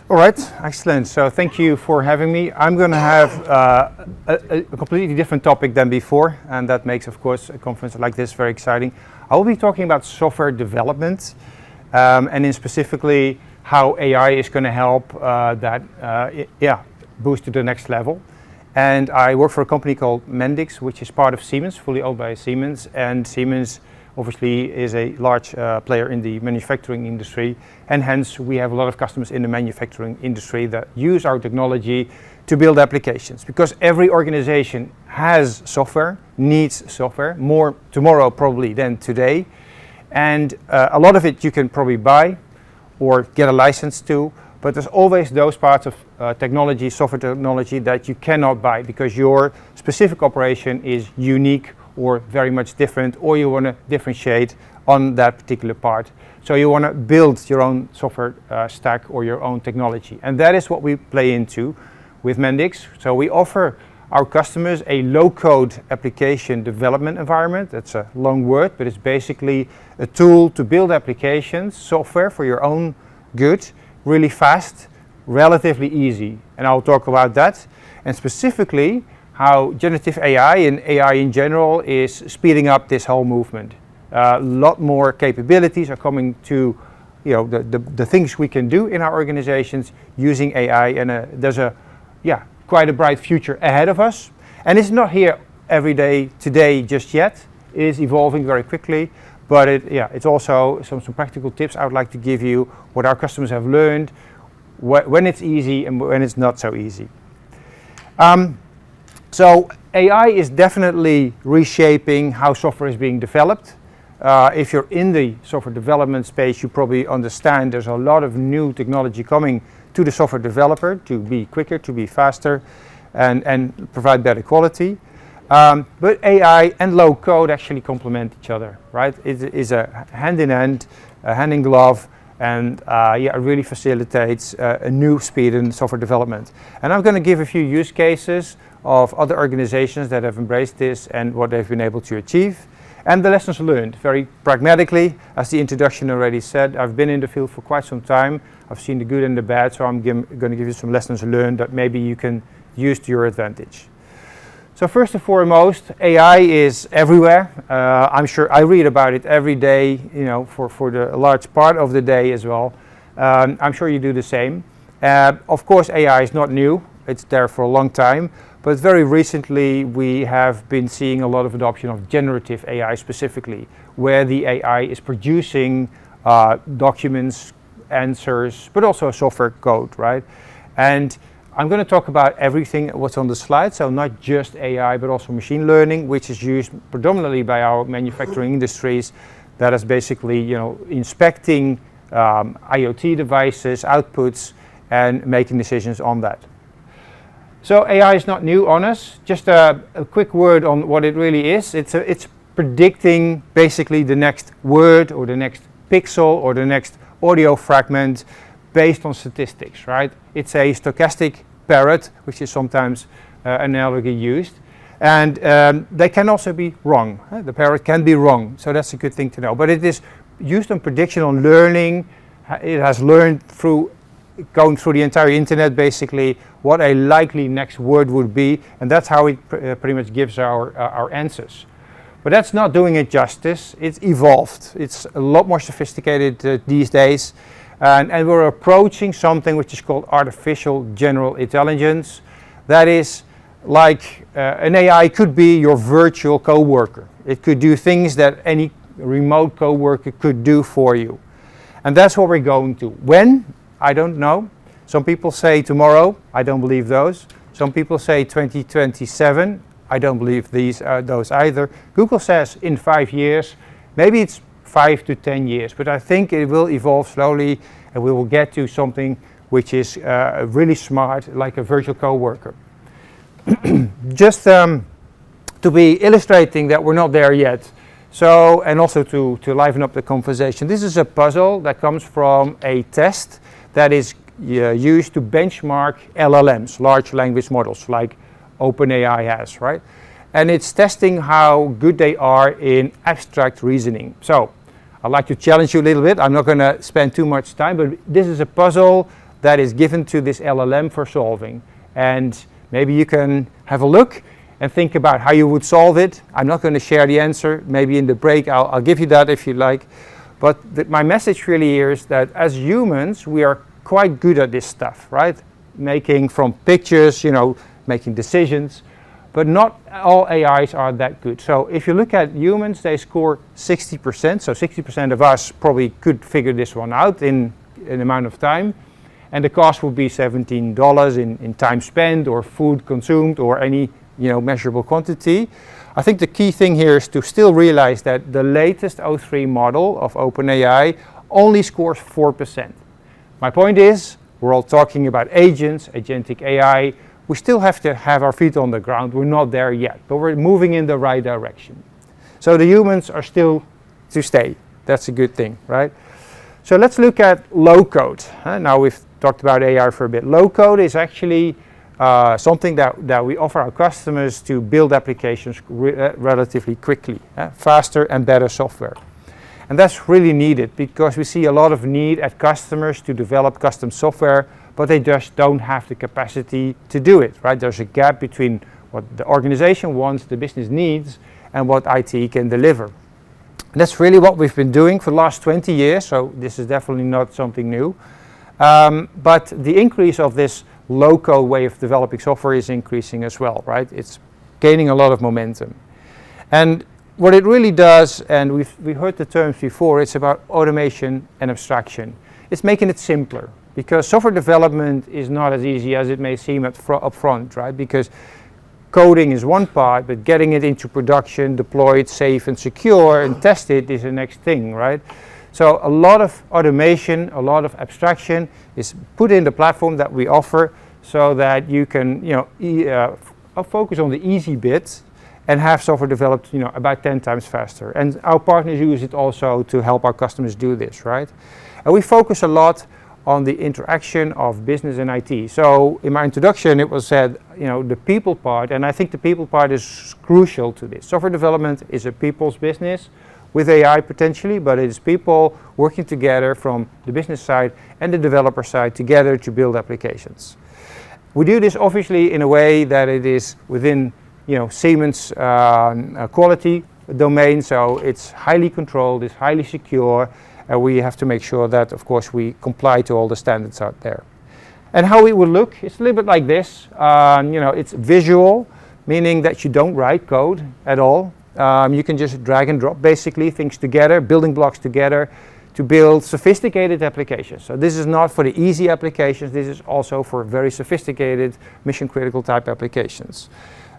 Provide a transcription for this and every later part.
All right, excellent. So thank you for having me. I'm going to have a completely different topic than before, and that makes, of course, a conference like this very exciting. I will be talking about software development, and in specifically how AI is going to help boost to the next level. And I work for a company called Mendix, which is part of Siemens, fully owned by Siemens, and Siemens obviously is a large player in the manufacturing industry, and hence we have a lot of customers in the manufacturing industry that use our technology to build applications, because every organization has software, needs software, more tomorrow probably than today, and a lot of it you can probably buy or get a license to, but there's always those parts of technology, software technology, that you cannot buy because your specific operation is unique or very much different, or you want to differentiate on that particular part. So you want to build your own software stack or your own technology. And that is what we play into with Mendix. So we offer our customers a low-code application development environment. That's a long word, but it's basically a tool to build applications, software for your own good, really fast, relatively easy. And I'll talk about that. And specifically, how generative AI and AI in general is speeding up this whole movement. A lot more capabilities are coming to, the things we can do in our organizations using AI, and there's quite a bright future ahead of us. And it's not here every day today just yet. It is evolving very quickly, but it's also some practical tips I would like to give you, what our customers have learned, when it's easy and when it's not so easy. So AI is definitely reshaping how software is being developed. If you're in the software development space, you probably understand there's a lot of new technology coming to the software developer to be quicker, to be faster, and provide better quality. But AI and low code actually complement each other, right? It is a hand in hand, a hand in glove, and it really facilitates a new speed in software development. And I'm going to give a few use cases of other organizations that have embraced this and what they've been able to achieve. And the lessons learned, very pragmatically, as the introduction already said. I've been in the field for quite some time. I've seen the good and the bad, so I'm going to give you some lessons learned that maybe you can use to your advantage. So first and foremost, AI is everywhere. I'm sure I read about it every day, for the large part of the day as well. I'm sure you do the same. Of course, AI is not new. It's there for a long time. But very recently, we have been seeing a lot of adoption of generative AI specifically, where the AI is producing documents, answers, but also software code, right? And I'm going to talk about everything what's on the slide, so not just AI, but also machine learning, which is used predominantly by our manufacturing industries, that is basically, inspecting IoT devices, outputs, and making decisions on that. So AI is not new on us. Just a quick word on what it really is. It's predicting basically the next word or the next pixel or the next audio fragment based on statistics, right? It's a stochastic parrot, which is sometimes an analogy used. And they can also be wrong. The parrot can be wrong, so that's a good thing to know. But it is used on prediction, on learning. It has learned through going through the entire internet, basically, what a likely next word would be, and that's how it pretty much gives our answers. But that's not doing it justice. It's evolved. It's a lot more sophisticated these days, and we're approaching something which is called artificial general intelligence. That is like an AI could be your virtual coworker. It could do things that any remote coworker could do for you, and that's what we're going to. When? I don't know. Some people say tomorrow. I don't believe those. Some people say 2027. I don't believe those either. Google says in 5 years. Maybe it's 5 to 10 years, but I think it will evolve slowly, and we will get to something which is really smart, like a virtual coworker. Just to be illustrating that we're not there yet. So, and also to liven up the conversation, this is a puzzle that comes from a test that is used to benchmark LLMs, large language models, like OpenAI has, right? And it's testing how good they are in abstract reasoning. So I'd like to challenge you a little bit. I'm not going to spend too much time, but this is a puzzle that is given to this LLM for solving. And maybe you can have a look and think about how you would solve it. I'm not going to share the answer. Maybe in the break I'll give you that if you like. But my message really here is that as humans, we are quite good at this stuff, right? Making from pictures, making decisions. But not all AIs are that good. So if you look at humans, they score 60%. So 60% of us probably could figure this one out in an amount of time. And the cost would be $17 in time spent or food consumed or any measurable quantity. I think the key thing here is to still realize that the latest O3 model of OpenAI only scores 4%. My point is, we're all talking about agents, agentic AI. We still have to have our feet on the ground. We're not there yet, but we're moving in the right direction. So the humans are still to stay. That's a good thing, right? So let's look at low code. Now we've talked about AI for a bit. Low code is actually something that we offer our customers to build applications relatively quickly, faster and better software. And that's really needed because we see a lot of need at customers to develop custom software, but they just don't have the capacity to do it, right? There's a gap between what the organization wants, the business needs, and what IT can deliver. And that's really what we've been doing for the last 20 years, so this is definitely not something new. But the increase of this low-code way of developing software is increasing as well, right? It's gaining a lot of momentum. And what it really does, and we've heard the terms before, it's about automation and abstraction. It's making it simpler, because software development is not as easy as it may seem up front, right? Because coding is one part, but getting it into production, deploy it safe and secure, and test it is the next thing, right? So a lot of automation, a lot of abstraction is put in the platform that we offer so that you can focus on the easy bits and have software developed about 10 times faster. And our partners use it also to help our customers do this, right? And we focus a lot on the interaction of business and IT. So in my introduction it was said, the people part, and I think the people part is crucial to this. Software development is a people's business, with AI potentially, but it is people working together from the business side and the developer side together to build applications. We do this obviously in a way that it is within Siemens quality domain, so it's highly controlled, it's highly secure, and we have to make sure that of course we comply to all the standards out there. And how it will look, it's a little bit like this. It's visual, meaning that you don't write code at all. You can just drag and drop basically things together, building blocks together to build sophisticated applications. So this is not for the easy applications, this is also for very sophisticated mission critical type applications.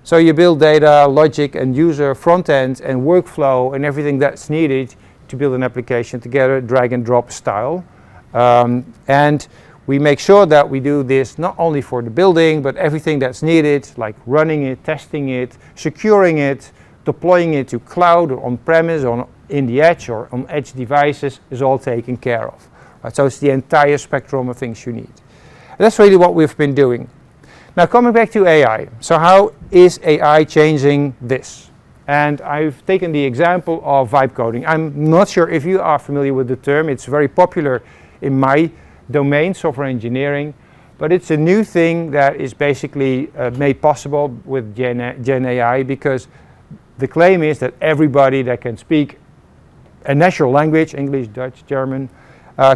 So you build data, logic and user front end and workflow and everything that's needed to build an application together, drag and drop style. And we make sure that we do this not only for the building, but everything that's needed, like running it, testing it, securing it, deploying it to cloud or on-premise or in the edge or on edge devices is all taken care of. Right? So it's the entire spectrum of things you need. And that's really what we've been doing. Now coming back to AI. So how is AI changing this? And I've taken the example of vibe coding. I'm not sure if you are familiar with the term. It's very popular in my domain, software engineering. But it's a new thing that is basically made possible with GenAI because the claim is that everybody that can speak a natural language, English, Dutch, German,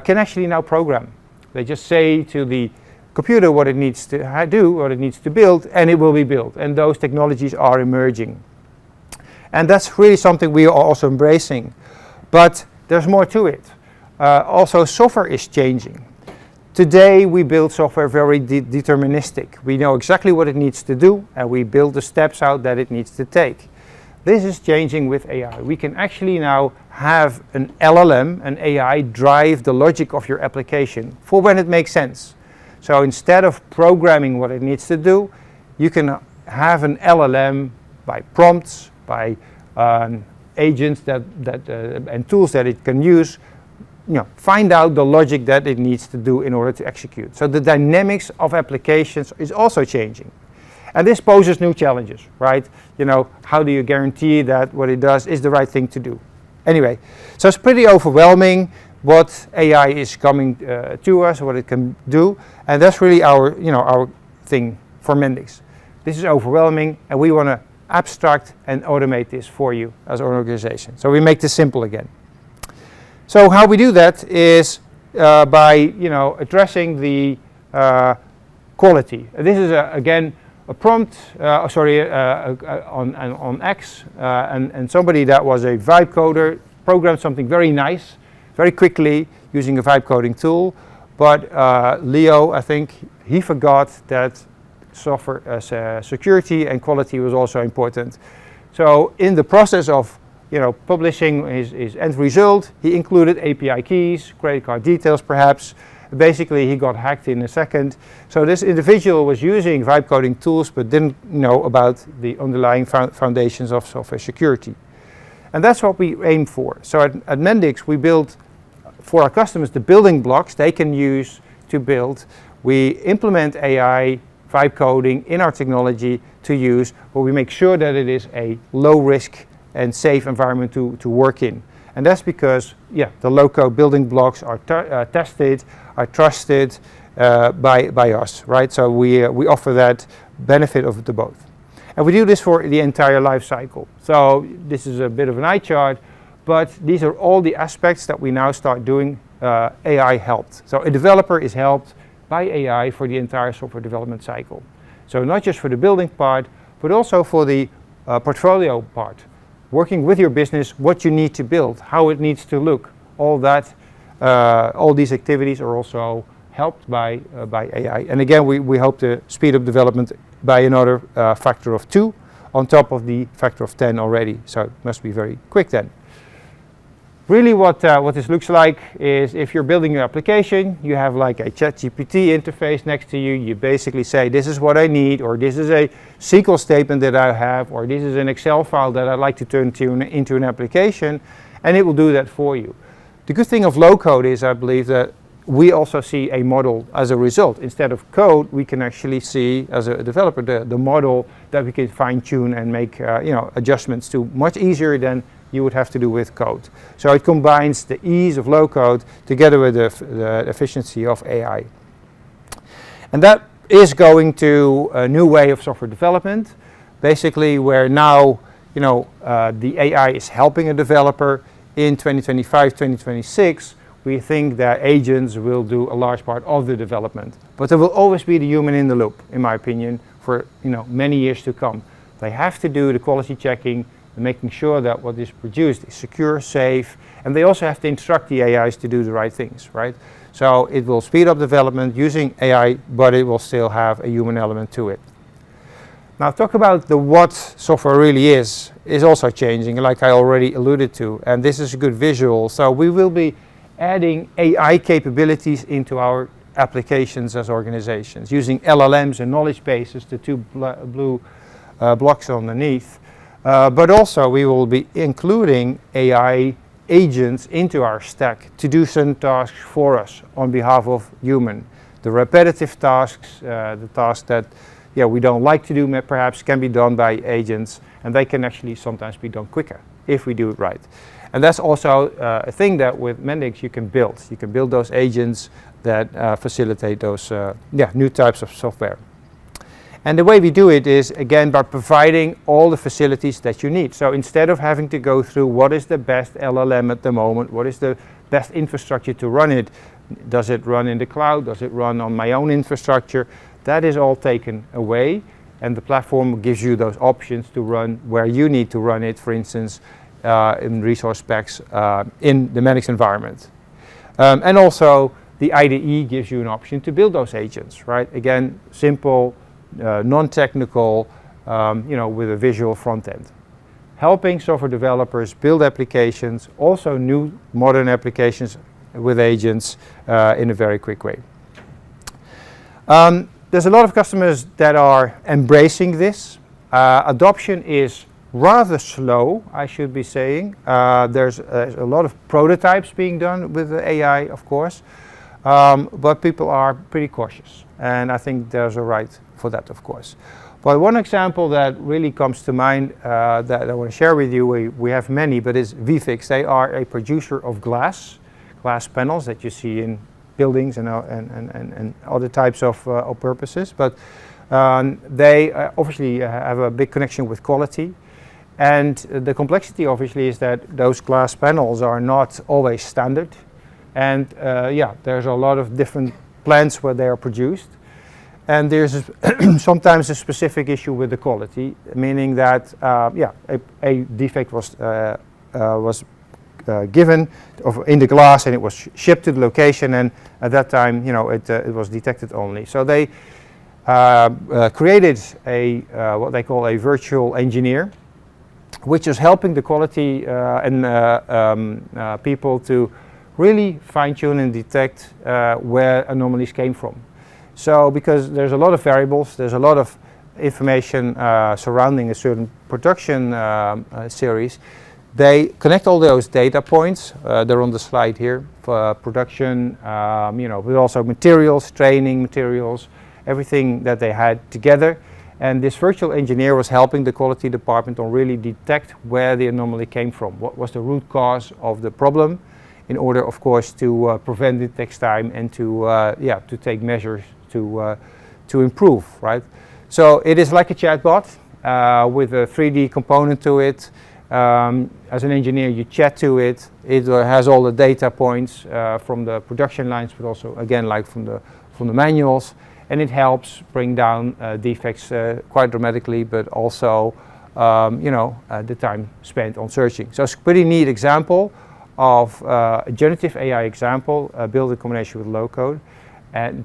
can actually now program. They just say to the computer what it needs to do, what it needs to build, and it will be built. And those technologies are emerging. And that's really something we are also embracing. But there's more to it. Also, software is changing. Today, we build software very deterministic. We know exactly what it needs to do, and we build the steps out that it needs to take. This is changing with AI. We can actually now have an LLM, an AI, drive the logic of your application for when it makes sense. So instead of programming what it needs to do, you can have an LLM by prompts, by agents and tools that it can use, find out the logic that it needs to do in order to execute. So the dynamics of applications is also changing. And this poses new challenges, right? How do you guarantee that what it does is the right thing to do? Anyway, so it's pretty overwhelming, what AI is coming to us, what it can do, and that's really our thing for Mendix. This is overwhelming, and we want to abstract and automate this for you as an organization. So we make this simple again. So how we do that is by addressing the quality. This is again a prompt, on X, and somebody that was a vibe coder programmed something very nice, very quickly using a vibe coding tool. But Leo, I think, he forgot that software security and quality was also important. So in the process of publishing his end result, he included API keys, credit card details perhaps. Basically, he got hacked in a second. So this individual was using vibe coding tools but didn't know about the underlying foundations of software security. And that's what we aim for. So at Mendix, we build for our customers the building blocks they can use to build. We implement AI vibe coding in our technology to use, but we make sure that it is a low risk and safe environment to work in. And that's because the low-code building blocks are tested, are trusted by us, right? So we offer that benefit of the both. And we do this for the entire life cycle. So this is a bit of an eye chart, but these are all the aspects that we now start doing AI helped. So a developer is helped by AI for the entire software development cycle. So not just for the building part, but also for the portfolio part. Working with your business, what you need to build, how it needs to look, all that, all these activities are also helped by AI. And again, we hope to speed up development by another factor of 2 on top of the factor of 10 already. So it must be very quick then. Really what this looks like is if you're building your application, you have like a ChatGPT interface next to you. You basically say, this is what I need, or this is a SQL statement that I have, or this is an Excel file that I'd like to turn into an application, and it will do that for you. The good thing of low code is, I believe, that we also see a model as a result. Instead of code, we can actually see, as a developer, the model that we can fine tune and make adjustments to much easier than you would have to do with code. So it combines the ease of low code together with the efficiency of AI. And that is going to a new way of software development, basically where now the AI is helping a developer. In 2025, 2026, we think that agents will do a large part of the development. But there will always be the human in the loop, in my opinion, for many years to come. They have to do the quality checking, and making sure that what is produced is secure, safe, and they also have to instruct the AIs to do the right things, right? So it will speed up development using AI, but it will still have a human element to it. Now talk about the what software really is also changing, like I already alluded to, and this is a good visual. So we will be adding AI capabilities into our applications as organizations, using LLMs and knowledge bases, the two blue blocks underneath. But also we will be including AI agents into our stack to do some tasks for us on behalf of human. The repetitive tasks, the tasks that we don't like to do perhaps can be done by agents, and they can actually sometimes be done quicker if we do it right. And that's also a thing that with Mendix you can build. You can build those agents that facilitate those new types of software. And the way we do it is, again, by providing all the facilities that you need. So instead of having to go through what is the best LLM at the moment, what is the best infrastructure to run it, does it run in the cloud, does it run on my own infrastructure, that is all taken away, and the platform gives you those options to run where you need to run it, for instance, in resource specs in the Mendix environment. And also, the IDE gives you an option to build those agents, right? Again, simple, non-technical, with a visual front end. Helping software developers build applications, also new modern applications with agents in a very quick way. There's a lot of customers that are embracing this. Adoption is rather slow, I should be saying. There's a lot of prototypes being done with the AI, of course, but people are pretty cautious, and I think there's a right for that, of course. But one example that really comes to mind that I want to share with you, we have many, but is VFix. They are a producer of glass, glass panels that you see in buildings and other types of purposes, but they obviously have a big connection with quality. And the complexity obviously is that those glass panels are not always standard, and there's a lot of different plants where they are produced, and there's sometimes a specific issue with the quality, meaning that a defect was given in the glass, and it was shipped to the location, and at that time it was detected only. So they created what they call a virtual engineer, which is helping the quality people to really fine-tune and detect where anomalies came from. So because there's a lot of variables, there's a lot of information surrounding a certain production series, they connect all those data points, they're on the slide here, for production, but also materials, training materials, everything that they had together. And this virtual engineer was helping the quality department to really detect where the anomaly came from, what was the root cause of the problem, in order, of course, to prevent it next time and to take measures to improve, right? So it is like a chatbot with a 3D component to it. As an engineer, you chat to it. It has all the data points from the production lines, but also, again, like from the manuals. And it helps bring down defects quite dramatically, but also, the time spent on searching. So it's a pretty neat example of a generative AI example built in combination with low code. And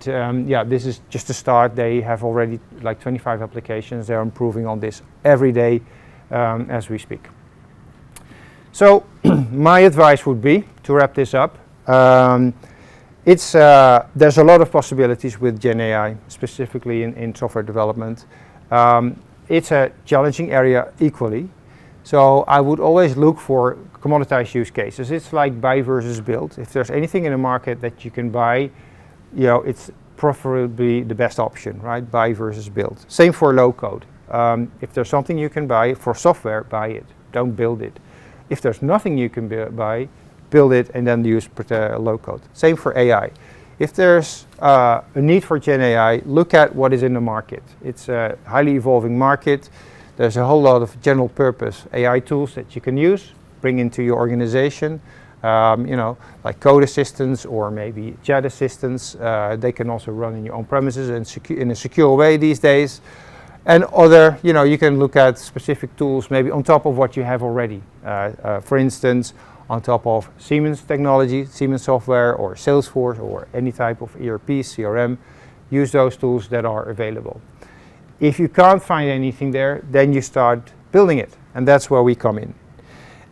this is just a start. They have already like 25 applications. They're improving on this every day as we speak. So my advice would be, to wrap this up, there's a lot of possibilities with GenAI, specifically in software development. It's a challenging area equally. So I would always look for commoditized use cases. It's like buy versus build. If there's anything in the market that you can buy, it's preferably the best option, right? Buy versus build. Same for low code. If there's something you can buy for software, buy it. Don't build it. If there's nothing you can buy, build it and then use low code. Same for AI. If there's a need for GenAI, look at what is in the market. It's a highly evolving market. There's a whole lot of general purpose AI tools that you can use, bring into your organization, like code assistants or maybe chat assistants. They can also run in your own premises and in a secure way these days. And other, you can look at specific tools maybe on top of what you have already. For instance, on top of Siemens technology, Siemens software, or Salesforce, or any type of ERP, CRM, use those tools that are available. If you can't find anything there, then you start building it, and that's where we come in.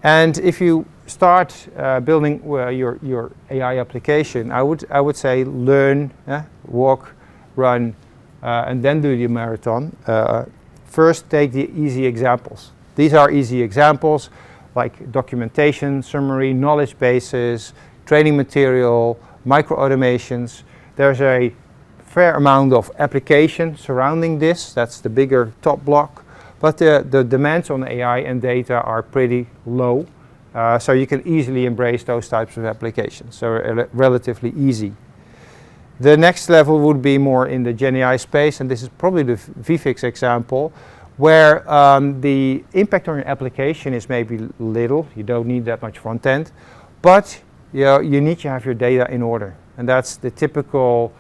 And if you start building your AI application, I would say learn, walk, run, and then do the marathon. First, take the easy examples. These are easy examples, like documentation, summary, knowledge bases, training material, micro automations. There's a fair amount of application surrounding this. That's the bigger top block. But the demands on AI and data are pretty low. So you can easily embrace those types of applications. So relatively easy. The next level would be more in the GenAI space, and this is probably the VFix example, where the impact on your application is maybe little. You don't need that much front end, but you need to have your data in order, and that's the typical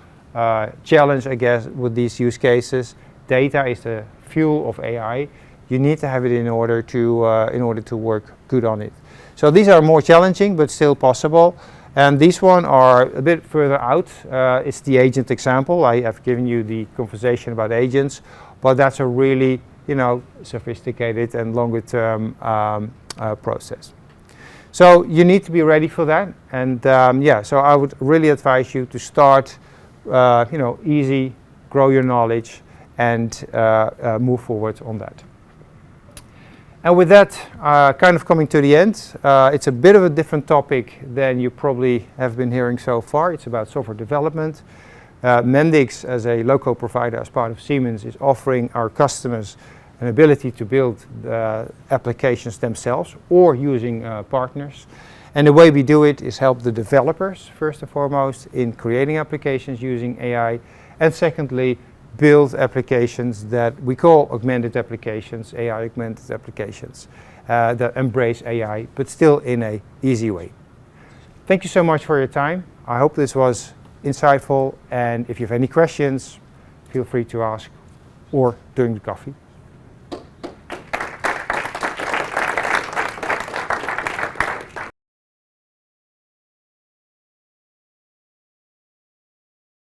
challenge, I guess, with these use cases. Data is the fuel of AI. You need to have it in order to work good on it. So these are more challenging, but still possible. And these one are a bit further out. It's the agent example. I have given you the conversation about agents, but that's a really sophisticated and longer term process. So you need to be ready for that. And so I would really advise you to start easy, grow your knowledge, and move forward on that. And with that, kind of coming to the end, it's a bit of a different topic than you probably have been hearing so far. It's about software development. Mendix, as a low-code provider as part of Siemens, is offering our customers an ability to build the applications themselves or using partners. And the way we do it is help the developers, first and foremost, in creating applications using AI, and secondly, build applications that we call augmented applications, AI augmented applications, that embrace AI, but still in an easy way. Thank you so much for your time. I hope this was insightful, and if you have any questions, feel free to ask or during the coffee.